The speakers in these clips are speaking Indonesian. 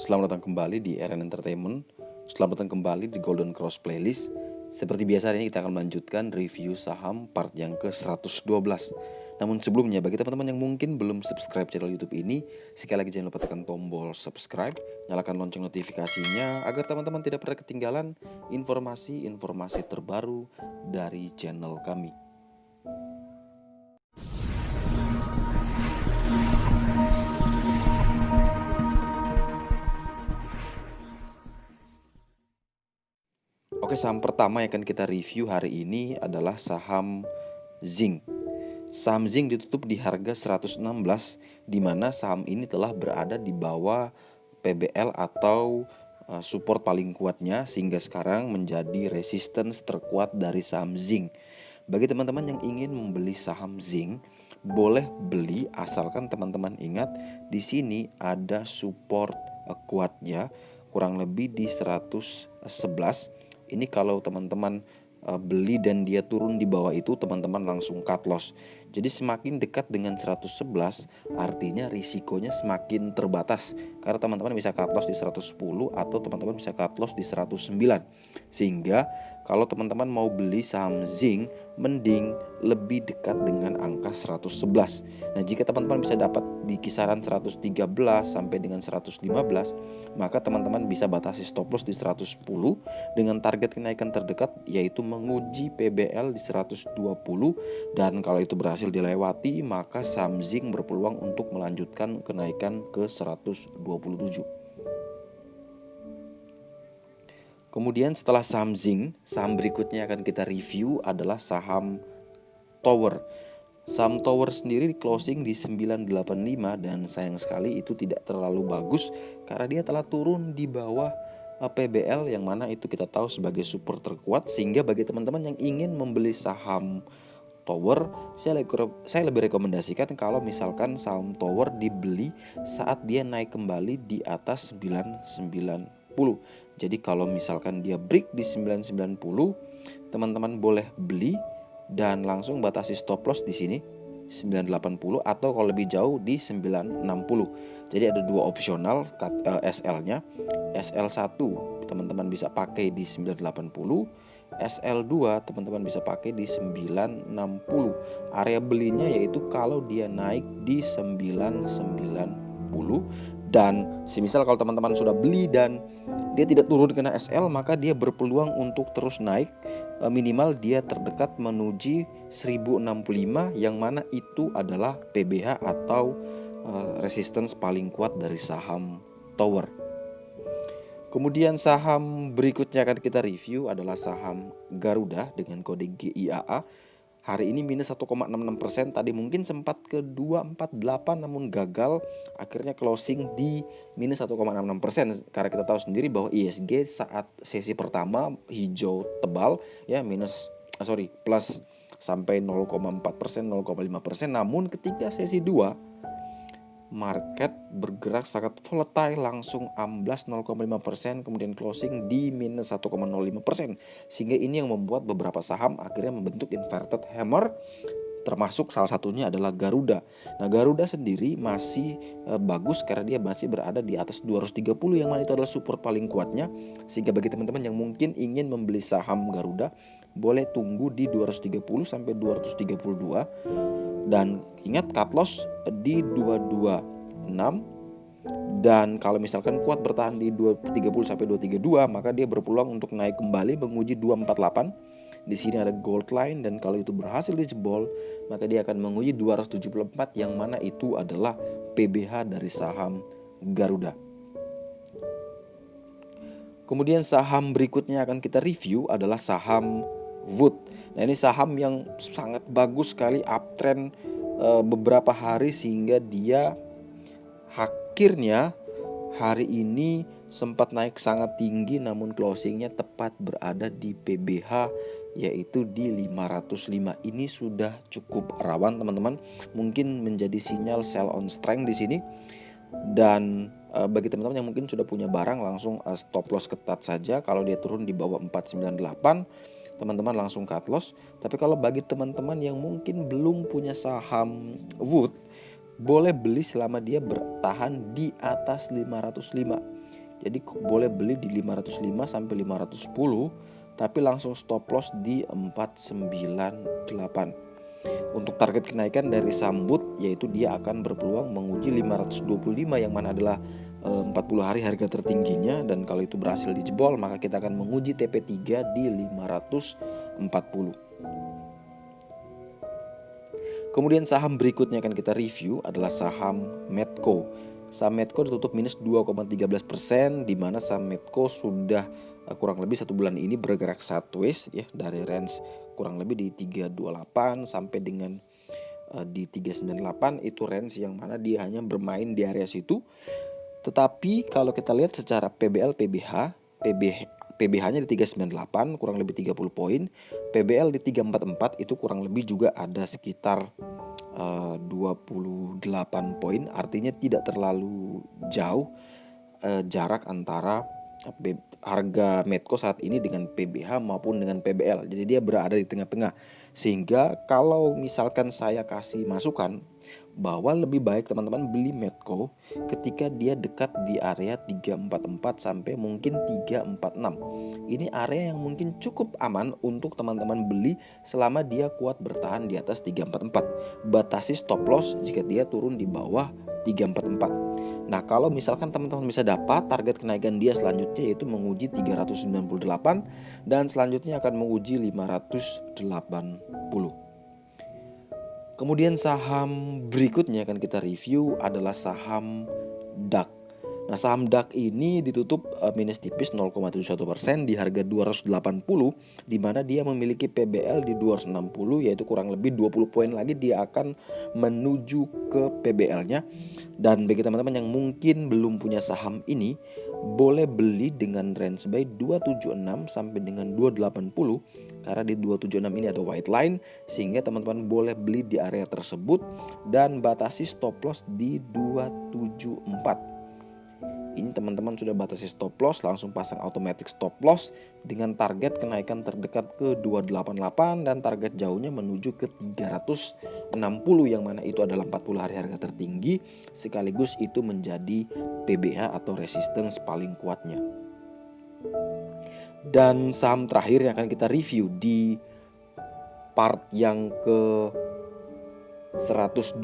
Selamat datang kembali di RN Entertainment. Selamat datang kembali di Golden Cross Playlist. Seperti biasa hari ini kita akan melanjutkan review saham part yang ke-112. Namun sebelumnya bagi teman-teman yang mungkin belum subscribe channel YouTube ini, sekali lagi jangan lupa tekan tombol subscribe, nyalakan lonceng notifikasinya agar teman-teman tidak pernah ketinggalan informasi-informasi terbaru dari channel kami. Oke, saham pertama yang akan kita review hari ini adalah saham Zinc. Saham Zinc ditutup di harga 116, di mana saham ini telah berada di bawah PBL atau support paling kuatnya, sehingga sekarang menjadi resistance terkuat dari saham Zinc. Bagi teman-teman yang ingin membeli saham Zinc, boleh beli asalkan teman-teman ingat di sini ada support kuatnya kurang lebih di 111. Ini kalau teman-teman beli dan dia turun di bawah itu, teman-teman langsung cut loss. Jadi semakin dekat dengan 111 artinya risikonya semakin terbatas, karena teman-teman bisa cut loss di 110 atau teman-teman bisa cut loss di 109. Sehingga kalau teman-teman mau beli saham Zinc, mending lebih dekat dengan angka 111. Nah, jika teman-teman bisa dapat di kisaran 113 sampai dengan 115, maka teman-teman bisa batasi stop loss di 110 dengan target kenaikan terdekat yaitu menguji PBL di 120, dan kalau itu berhasil dilewati maka saham Zinc berpeluang untuk melanjutkan kenaikan ke 127. Kemudian setelah saham Zinc, saham berikutnya akan kita review adalah saham Tower. Saham Tower sendiri di closing di 985 dan sayang sekali itu tidak terlalu bagus karena dia telah turun di bawah PBL yang mana itu kita tahu sebagai support terkuat. Sehingga bagi teman-teman yang ingin membeli saham Tower, saya lebih rekomendasikan kalau misalkan saham Tower dibeli saat dia naik kembali di atas 990. Jadi kalau misalkan dia break di 990, teman-teman boleh beli dan langsung batasi stop loss di sini 980 atau kalau lebih jauh di 960. Jadi ada dua opsional SL-nya. SL1 teman-teman bisa pakai di 980, SL2 teman-teman bisa pakai di 960. Area belinya yaitu kalau dia naik di 990, dan semisal kalau teman-teman sudah beli dan dia tidak turun kena SL, maka dia berpeluang untuk terus naik, minimal dia terdekat menuju 1065 yang mana itu adalah PBH atau resistance paling kuat dari saham Tower. Kemudian saham berikutnya akan kita review adalah saham Garuda dengan kode GIAA. Hari ini minus 1,66%, tadi mungkin sempat ke 248 namun gagal, akhirnya closing di minus 1,66%. Karena kita tahu sendiri bahwa ISG saat sesi pertama hijau tebal ya, plus sampai 0,4%, 0,5%. Namun ketika sesi 2 market bergerak sangat volatile, langsung amblas 0,5%, kemudian closing di minus 1,05%. Sehingga ini yang membuat beberapa saham akhirnya membentuk inverted hammer, termasuk salah satunya adalah Garuda. Nah, Garuda sendiri masih bagus karena dia masih berada di atas 230 yang mana itu adalah support paling kuatnya. Sehingga bagi teman-teman yang mungkin ingin membeli saham Garuda, boleh tunggu di 230 sampai 232, dan ingat cut loss di 226. Dan kalau misalkan kuat bertahan di 230 sampai 232, maka dia berpeluang untuk naik kembali menguji 248. Di sini ada gold line, dan kalau itu berhasil dijebol, maka dia akan menguji 274 yang mana itu adalah PBH dari saham Garuda. Kemudian saham berikutnya akan kita review adalah saham Wood. Nah, ini saham yang sangat bagus sekali uptrend beberapa hari, sehingga dia akhirnya hari ini sempat naik sangat tinggi namun closingnya tepat berada di PBH yaitu di 505. Ini sudah cukup rawan teman-teman, mungkin menjadi sinyal sell on strength di sini. Dan bagi teman-teman yang mungkin sudah punya barang, langsung stop loss ketat saja. Kalau dia turun di bawah 498, teman-teman langsung cut loss. Tapi kalau bagi teman-teman yang mungkin belum punya saham Wood, boleh beli selama dia bertahan di atas 505. Jadi boleh beli di 505 sampai 510, tapi langsung stop loss di 498. Untuk target kenaikan dari sambut, yaitu dia akan berpeluang menguji 525 yang mana adalah 40 hari harga tertingginya, dan kalau itu berhasil dijebol maka kita akan menguji TP3 di 540. Kemudian saham berikutnya akan kita review adalah saham Medco. Saham Medco ditutup minus 2,13%, di mana saham Medco sudah kurang lebih 1 bulan ini bergerak sideways ya, dari range kurang lebih di 328 sampai dengan di 398, itu range yang mana dia hanya bermain di area situ. Tetapi kalau kita lihat secara PBL PBH, PBH-nya di 398 kurang lebih 30 poin, PBL di 344 itu kurang lebih juga ada sekitar 28 poin, artinya tidak terlalu jauh jarak antara harga Medco saat ini dengan PBH maupun dengan PBL. Jadi dia berada di tengah-tengah, sehingga kalau misalkan saya kasih masukan bahwa lebih baik teman-teman beli Medco ketika dia dekat di area 344 sampai mungkin 346. Ini area yang mungkin cukup aman untuk teman-teman beli selama dia kuat bertahan di atas 344. Batasi stop loss jika dia turun di bawah 344. Nah, kalau misalkan teman-teman bisa dapat target kenaikan dia selanjutnya yaitu menguji 398 dan selanjutnya akan menguji 580. Kemudian saham berikutnya akan kita review adalah saham DAX. Nah, saham DAX ini ditutup minus tipis 0,71% di harga 280, di mana dia memiliki PBL di 260, yaitu kurang lebih 20 poin lagi dia akan menuju ke PBL-nya. Dan bagi teman-teman yang mungkin belum punya saham ini, boleh beli dengan range buy 276 sampai dengan 280, karena di 276 ini ada white line, sehingga teman-teman boleh beli di area tersebut dan batasi stop loss di 274. Ini teman-teman sudah batasi stop loss, langsung pasang automatic stop loss dengan target kenaikan terdekat ke 288 dan target jauhnya menuju ke 360, yang mana itu adalah 40 hari harga tertinggi, sekaligus itu menjadi PBH atau resistance paling kuatnya. Dan saham terakhir yang akan kita review di part yang ke 112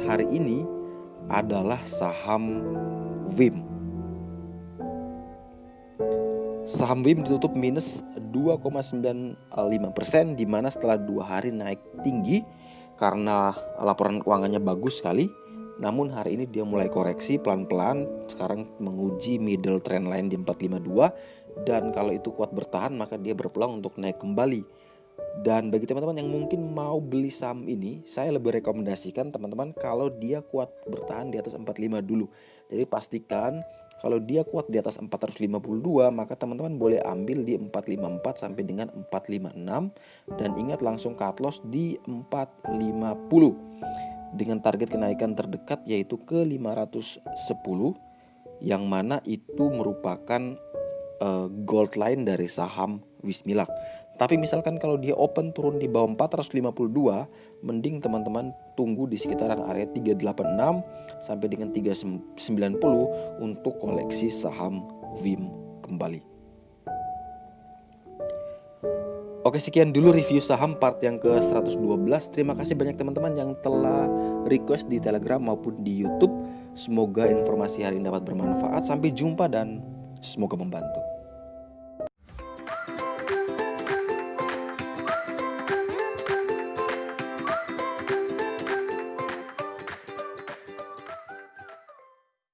hari ini adalah saham WIM. Saham WIM ditutup minus 2,95%, di mana setelah 2 hari naik tinggi karena laporan keuangannya bagus sekali. Namun hari ini dia mulai koreksi pelan-pelan, sekarang menguji middle trend line di 452, dan kalau itu kuat bertahan maka dia berpeluang untuk naik kembali. Dan bagi teman-teman yang mungkin mau beli saham ini, saya lebih rekomendasikan teman-teman kalau dia kuat bertahan di atas 45 dulu. Jadi pastikan kalau dia kuat di atas 452, maka teman-teman boleh ambil di 454 sampai dengan 456, dan ingat langsung cut loss di 450 dengan target kenaikan terdekat yaitu ke 510, yang mana itu merupakan gold line dari saham Wismilak. Tapi misalkan kalau dia open turun di bawah 452, mending teman-teman tunggu di sekitaran area 386 sampai dengan 390 untuk koleksi saham WIM kembali. Oke, sekian dulu review saham part yang ke 112. Terima kasih banyak teman-teman yang telah request di Telegram maupun di YouTube. Semoga informasi hari ini dapat bermanfaat. Sampai jumpa dan semoga membantu.